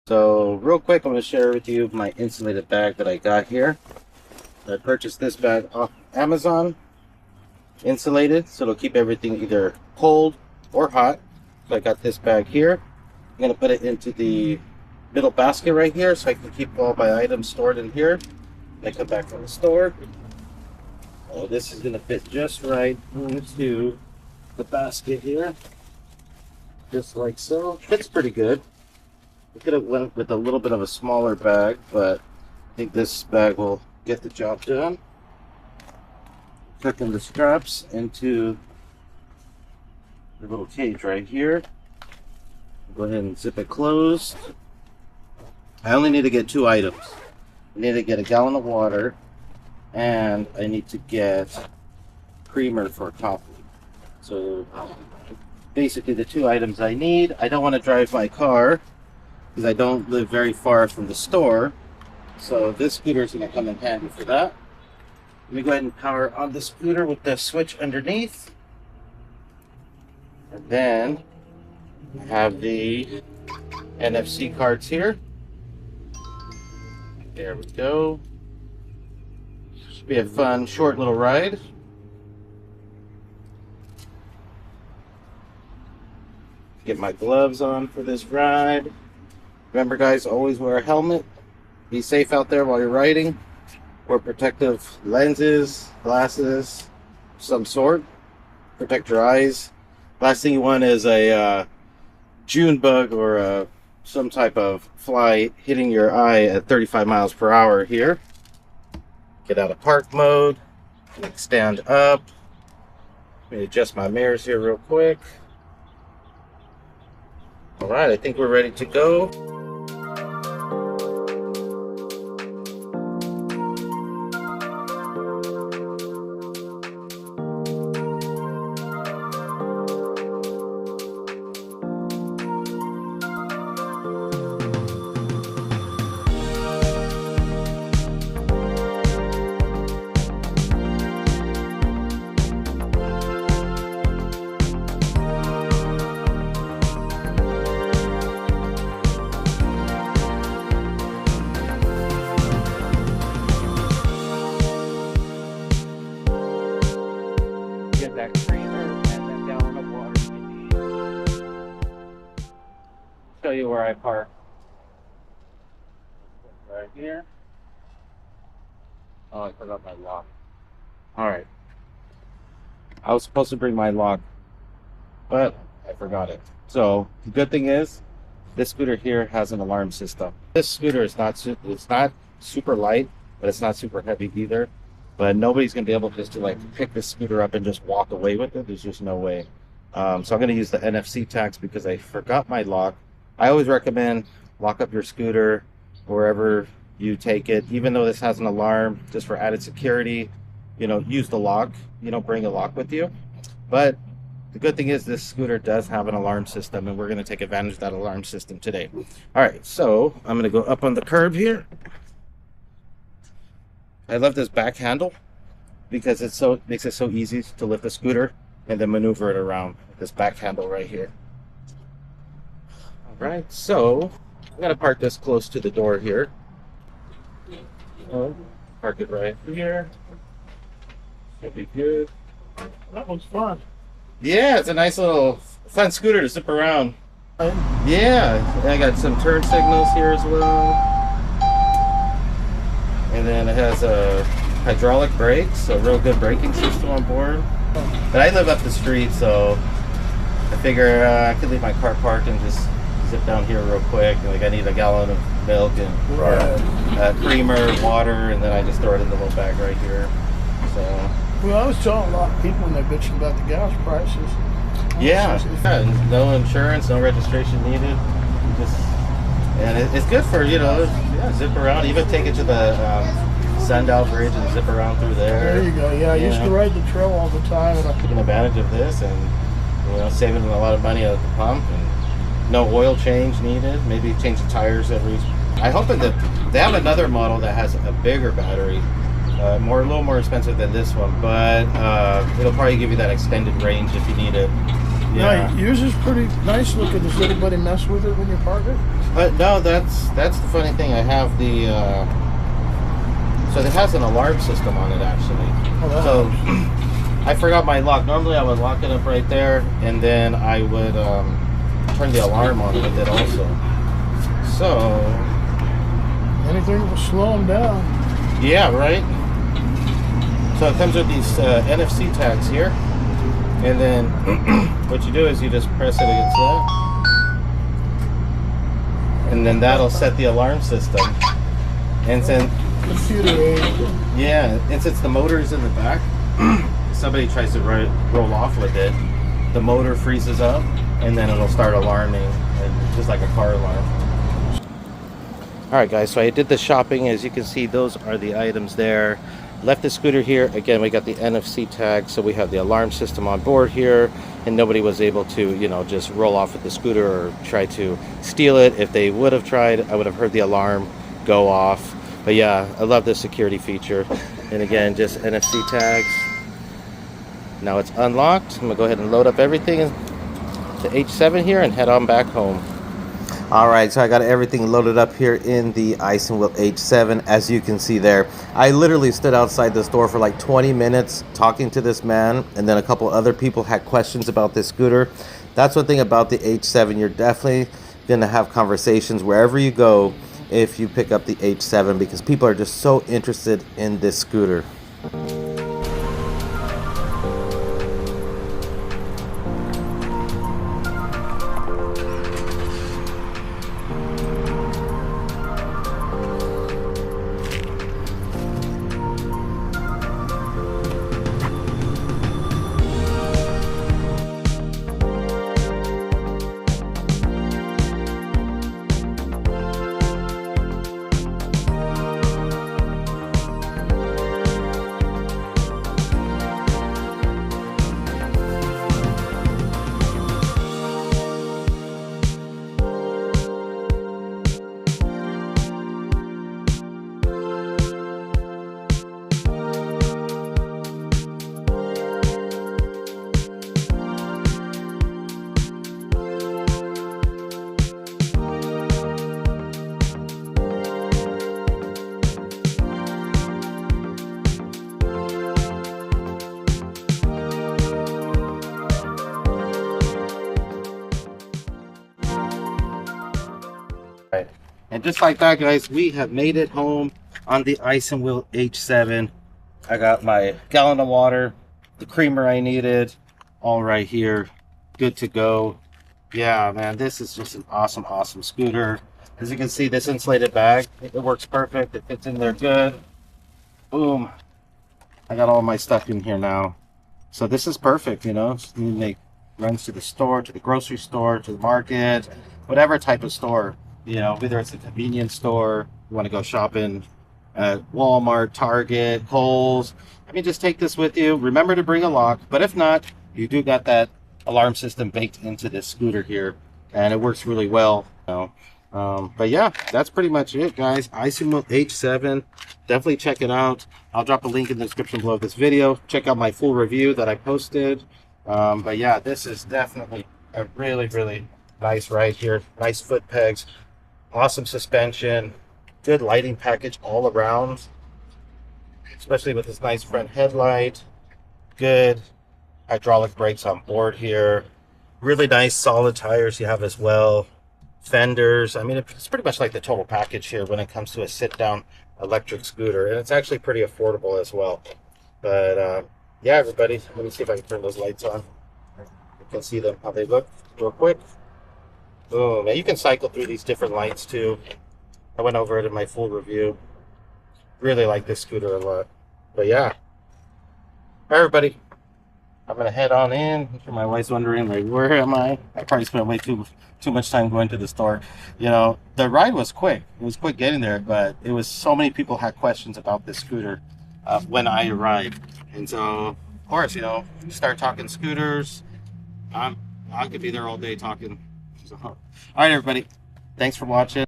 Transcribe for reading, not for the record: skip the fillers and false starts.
So real quick, I'm going to share with you my insulated bag that I got here. I purchased this bag off Amazon, insulated, so it'll keep everything either cold or hot. So I got this bag here. I'm going to put it into the middle basket right here so I can keep all my items stored in here. When I come back from the store. Oh, this is going to fit just right into the basket here. Just like so. Fits pretty good. We could have went with a little bit of a smaller bag, but I think this bag will get the job done. Tucking the straps into the little cage right here. Go ahead and zip it closed. I only need to get 2 items. I need to get a gallon of water, and I need to get creamer for coffee. So basically the 2 items I need. I don't want to drive my car because I don't live very far from the store. So this scooter is going to come in handy for that. Let me go ahead and power on the scooter with the switch underneath. And then I have the NFC cards here. There we go. Should be a fun, short little ride. Get my gloves on for this ride. Remember, guys, always wear a helmet. Be safe out there while you're riding. Wear protective lenses, glasses, some sort. Protect your eyes. Last thing you want is a June bug or some type of fly hitting your eye at 35 miles per hour here. Get out of park mode. Stand up. Let me adjust my mirrors here real quick. All right, I think we're ready to go. Get that creamer and that gallon of water you need. Show you where I park. Right here. Oh, I forgot my lock. Alright. I was supposed to bring my lock, but I forgot it. So, the good thing is, this scooter here has an alarm system. This scooter is not super light, but it's not super heavy either. But nobody's going to be able just to like pick this scooter up and just walk away with it. There's just no way. So I'm going to use the NFC tags because I forgot my lock. I always recommend lock up your scooter wherever you take it. Even though this has an alarm, just for added security, you know, use the lock. You don't bring a lock with you. But the good thing is this scooter does have an alarm system, and we're going to take advantage of that alarm system today. All right, so I'm going to go up on the curb here. I love this back handle because it makes it so easy to lift the scooter and then maneuver it around. This back handle right here. All right, so I'm gonna park this close to the door here. Park it right here. Should be good. That was fun. Yeah, it's a nice little fun scooter to zip around. Yeah, I got some turn signals here as well. And then it has a hydraulic brakes, so a real good braking system on board. But I live up the street, so I figure I could leave my car parked and just zip down here real quick. Like I need a gallon of milk and creamer, water, and then I just throw it in the little bag right here. So. Well, I was telling a lot of people when they bitching about the gas prices. Yeah, no insurance, no registration needed. And it's good for, you know, zip around. Even take it to the Sundial Bridge and zip around through there. There you go. Yeah, I used to ride the trail all the time. And taking advantage of this and, you know, saving a lot of money at the pump. And no oil change needed. Maybe change the tires every. I hope that they have another model that has a bigger battery. A little more expensive than this one, but it'll probably give you that extended range if you need it. Yeah, yours is pretty nice looking. Does anybody mess with it when you park it? No, that's the funny thing. I have the so it has an alarm system on it actually. Oh, that So helps. I forgot my lock. Normally I would lock it up right there, and then I would turn the alarm on with it also. So Anything that will slow them down. yeah, right. So it comes with these NFC tags here, and then what you do is you just press it against that, and then that'll set the alarm system. And then Computer aid. yeah, and since the motor is in the back, if somebody tries to roll off with it, the motor freezes up, and then it'll start alarming, and just like a car alarm. All right, guys. So I did the shopping. As you can see, those are the items there. Left the scooter here. Again, we got the NFC tag, so we have the alarm system on board here, and nobody was able to, you know, just roll off with the scooter or try to steal it. If they would have tried, I would have heard the alarm go off. But yeah, I love this security feature. And again, just NFC tags. Now it's unlocked. I'm gonna go ahead and load up everything in the H7 here and head on back home. All right, so I got everything loaded up here in the isinwheel H7. As you can see there, I literally stood outside the store for like 20 minutes talking to this man, and then a couple other people had questions about this scooter. That's one thing about the H7. You're definitely gonna have conversations wherever you go if you pick up the H7, because people are just so interested in this scooter. Right. And just like that, guys, we have made it home on the isinwheel H7. I got my gallon of water, the creamer I needed, all right here, good to go. Yeah, man, this is just an awesome, awesome scooter. As you can see, this insulated bag, it works perfect. It fits in there good. Boom. I got all my stuff in here now. So this is perfect, you know. You make runs to the store, to the grocery store, to the market, whatever type of store. You know, whether it's a convenience store, you want to go shopping at Walmart, Target, Kohl's. I mean, just take this with you. Remember to bring a lock, but if not, you do got that alarm system baked into this scooter here, and it works really well. You know? But yeah, that's pretty much it, guys. isinwheel H7. Definitely check it out. I'll drop a link in the description below this video. Check out my full review that I posted. But yeah, this is definitely a really, really nice ride here. Nice foot pegs. Awesome suspension, good lighting package all around, especially with this nice front headlight. Good hydraulic brakes on board here. Really nice solid tires you have as well. Fenders. I mean, it's pretty much like the total package here when it comes to a sit-down electric scooter, and it's actually pretty affordable as well. But yeah, everybody, let me see if I can turn those lights on. You can see them how they look real quick. Oh man, you can cycle through these different lights too. I went over it in my full review. Really like this scooter a lot. But yeah. All right, everybody. I'm gonna head on in. I'm sure my wife's wondering, like, where am I? I probably spent way too much time going to the store. You know, the ride was quick. It was quick getting there, but it was so many people had questions about this scooter when I arrived. And so, of course, you know, start talking scooters. I could be there all day talking. So, all right, everybody. Thanks for watching.